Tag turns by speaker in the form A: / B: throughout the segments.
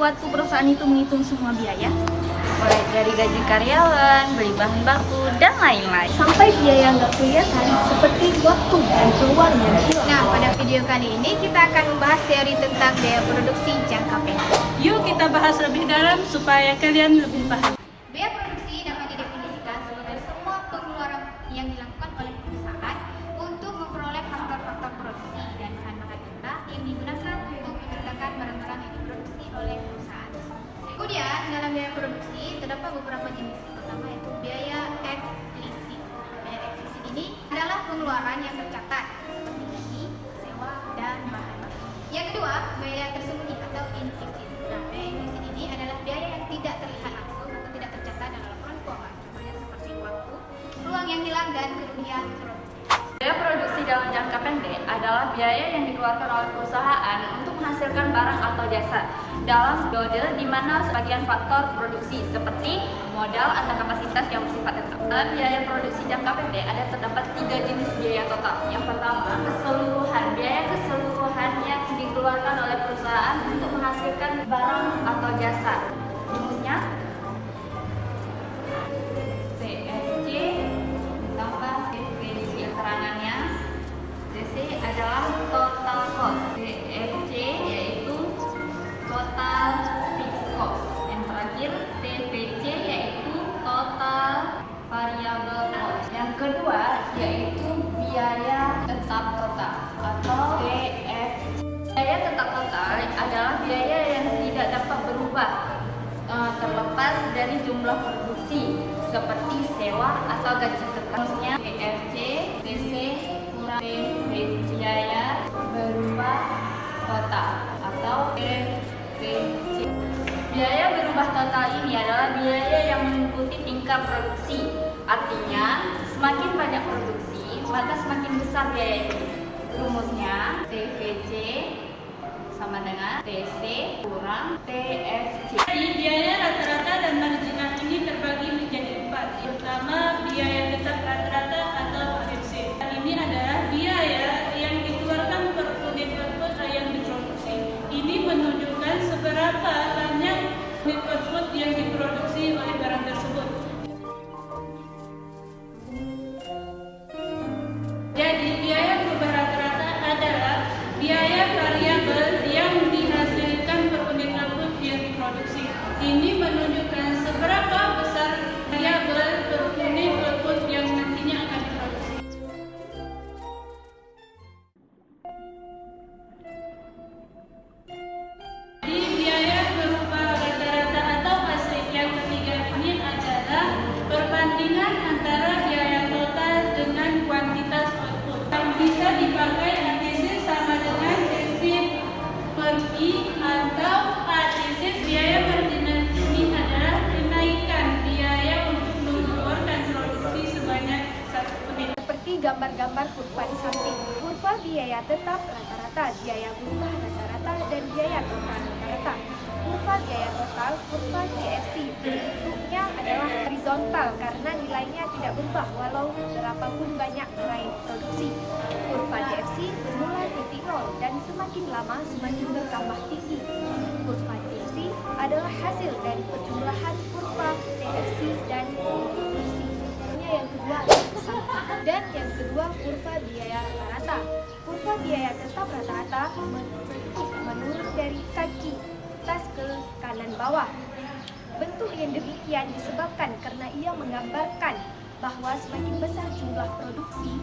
A: suatu perusahaan itu menghitung semua biaya, mulai dari gaji karyawan, beli bahan baku, dan lain-lain, sampai biaya nggak kelihatan seperti waktu dan peluang yang hilang.
B: Nah, pada video kali ini kita akan membahas teori tentang biaya produksi jangka pendek.
C: Yuk kita bahas lebih dalam supaya kalian lebih paham.
B: Biaya produksi dapat didefinisikan sebagai semua pengeluaran yang dilakukan oleh perusahaan untuk memperoleh faktor-faktor produksi dan bahan-bahan mentah yang digunakan untuk menciptakan barang-barang yang diproduksi oleh perusahaan. Kemudian, dalam biaya produksi terdapat beberapa jenis. Pertama yaitu biaya eksplisit. Biaya eksplisit ini adalah pengeluaran yang tercatat seperti gaji, sewa, dan bahan baku. Yang kedua, biaya tersembunyi atau implisit. Nah, biaya implisit ini adalah biaya yang tidak terlihat langsung atau tidak tercatat dalam laporan keuangan, contohnya seperti waktu, peluang yang hilang, dan kerugian produksi.
A: Biaya produksi dalam jangka pendek adalah biaya yang dikeluarkan oleh perusahaan untuk menghasilkan barang atau jasa dalam periode di mana sebagian faktor produksi seperti modal atau kapasitas yang bersifat tetap. Dalam biaya produksi jangka pendek terdapat 3 jenis biaya total. Yang pertama, keseluruhan. Biaya keseluruhan yang dikeluarkan oleh perusahaan untuk menghasilkan barang atau jasa. Rumusnya CFC ditambah TVC. Keterangannya, CC adalah total cost, CFC yaitu total fixed cost. Yang terakhir TVC yaitu total variable cost. Yang kedua yaitu biaya tetap total atau BFC. Biaya tetap total adalah biaya yang tidak dapat berubah terlepas dari jumlah produksi seperti sewa atau gaji tetap. Maksudnya BFC, DC kurang PVC. Biaya berubah total atau PVC. Biaya berubah total ini adalah biaya yang mengikuti tingkat produksi. Artinya, semakin banyak produksi, maka semakin besar biaya ini. Rumusnya TVC sama dengan TC kurang TFC.
C: Jadi biaya rata-rata dan marginal ini terbagi menjadi 4. Pertama, biaya tetap rata-rata atau AFC. Ini adalah biaya yang dikeluarkan per unit output yang diproduksi. Ini menunjukkan seberapa banyak unit output yang diproduksi oleh barang tersebut. Jadi biaya berubah rata-rata adalah biaya variabel yang dihasilkan per unit output yang diproduksi. Ini menunjukkan seberapa besar variabel per unit output yang nantinya akan diproduksi. Di biaya berubah rata-rata atau AC yang ketiga ini adalah perbandingan antara biaya total dengan kuantitas output. Yang bisa dipakai analisis sama dengan DC per I atau ADC. Biaya marginal ini adalah kenaikan biaya untuk mengeluarkan produksi sebanyak 1 unit.
B: Seperti gambar-gambar kurva di samping. Kurva biaya tetap rata-rata, biaya berubah rata-rata, dan biaya total rata-rata. Kurva biaya total, kurva GFC, bentuknya adalah horizontal karena nilainya tidak berubah walau berapapun banyak nilai produksi. Kurva GFC bermula titik 0 dan semakin lama semakin bertambah tinggi. Kurva GFC adalah hasil dari perjumlahan kurva TFC dan TFC. Yang kedua dan yang kedua kurva biaya rata-rata. Kurva biaya tetap rata-rata berbentuk menurun dari kaki atas ke kanan bawah. Bentuk yang demikian disebabkan karena ia menggambarkan bahwa semakin besar jumlah produksi,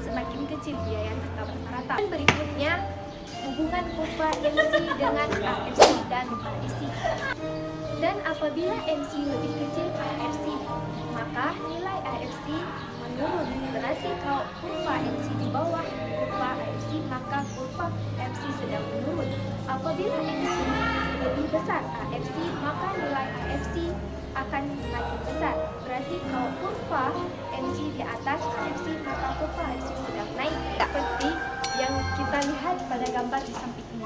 B: semakin kecil biaya tetap rata-rata. Dan berikutnya hubungan kurva MC dengan AFC dan AFC. Dan apabila MC lebih kecil AFC, maka nilai AFC menurun. Berarti kalau kurva MC di bawah kurva AFC, maka kurva MC sedang menurun. Apabila MC lebih besar AFC, maka nilai AFC akan makin besar. Berarti kalau kurva MC di atas AFC, maka kurva AFC sedang naik. Seperti yang kita lihat pada gambar di samping ini.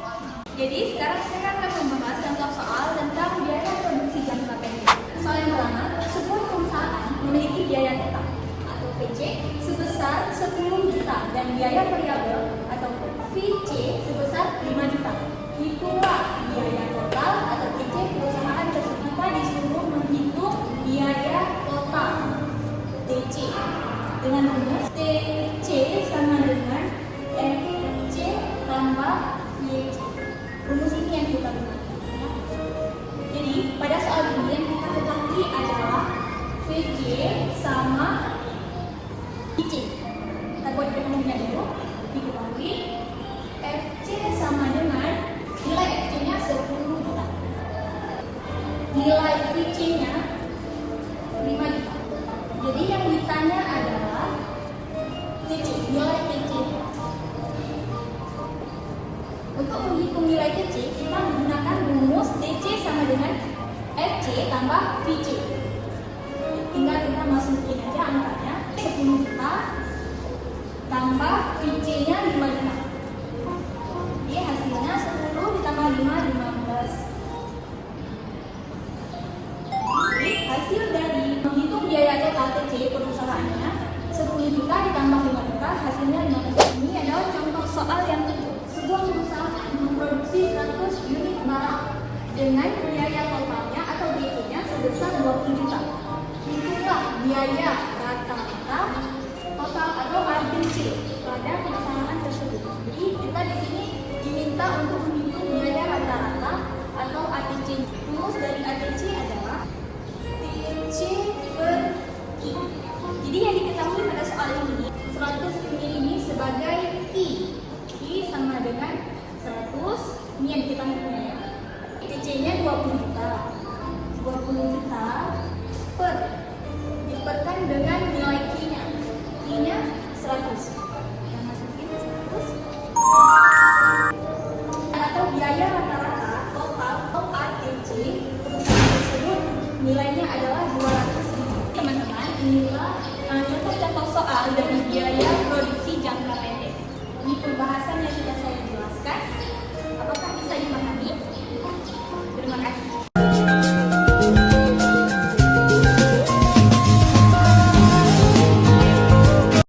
D: Jadi sekarang saya akan membahas contoh soal tentang biaya produksi jangka pendek. Soal yang pertama, sebuah perusahaan memiliki biaya tetap atau VC sebesar 10 juta dan biaya variabel atau VC sebesar 5 juta. Itulah biaya total atau VC perusahaan tersebut. Kita disuruh menghitung biaya total DC dengan rumus TC sama dengan FC tambah VC. Rumus ini yang kita gunakan. Jadi pada soal ini yang kita ketahui adalah VC sama VC. Kita buat ketemunya dulu. Diketahui FC sama dengan nilai FC-nya 10 juta. Nilai VC-nya 5 juta. Jadi yang ditanya adalah TC, nilai TC. Untuk menghitung nilai TC, kita menggunakan rumus TC sama dengan FC tambah VC. Tinggal kita masukin aja angkanya 10 juta tambah VC-nya 5 juta. Jadi hasilnya 10 ditambah 5, 15. Jadi hasil dari menghitung biaya total TC perusahaannya 10 juta ditambah 5 juta, hasilnya 15. Ini adalah contoh soal yang kedua. Sebuah perusahaan memproduksi 100 unit barang dengan biaya totalnya atau BC-nya sebesar 20 juta. Hitunglah biaya rata-rata total atau RBC pada perusahaan tersebut. Jadi kita di sini diminta untuk menghitung biaya rata-rata atau ATC. Rumus dari ATC adalah TC per I. Jadi yang diketahui pada soal ini 100 unit ini sebagai I. I sama dengan 100. Ini yang diketahui ya. TC-nya 20 juta. 20 juta per diperkan dengan nilai Q-nya. Q-nya 100. Kita masukin 100. Atau biaya rata-rata total ATC perusahaan tersebut nilainya adalah 200.000. Teman-teman, inilah contoh-contoh soal dari biaya produksi jangka pendek. Ini pembahasan yang sudah saya jelaskan.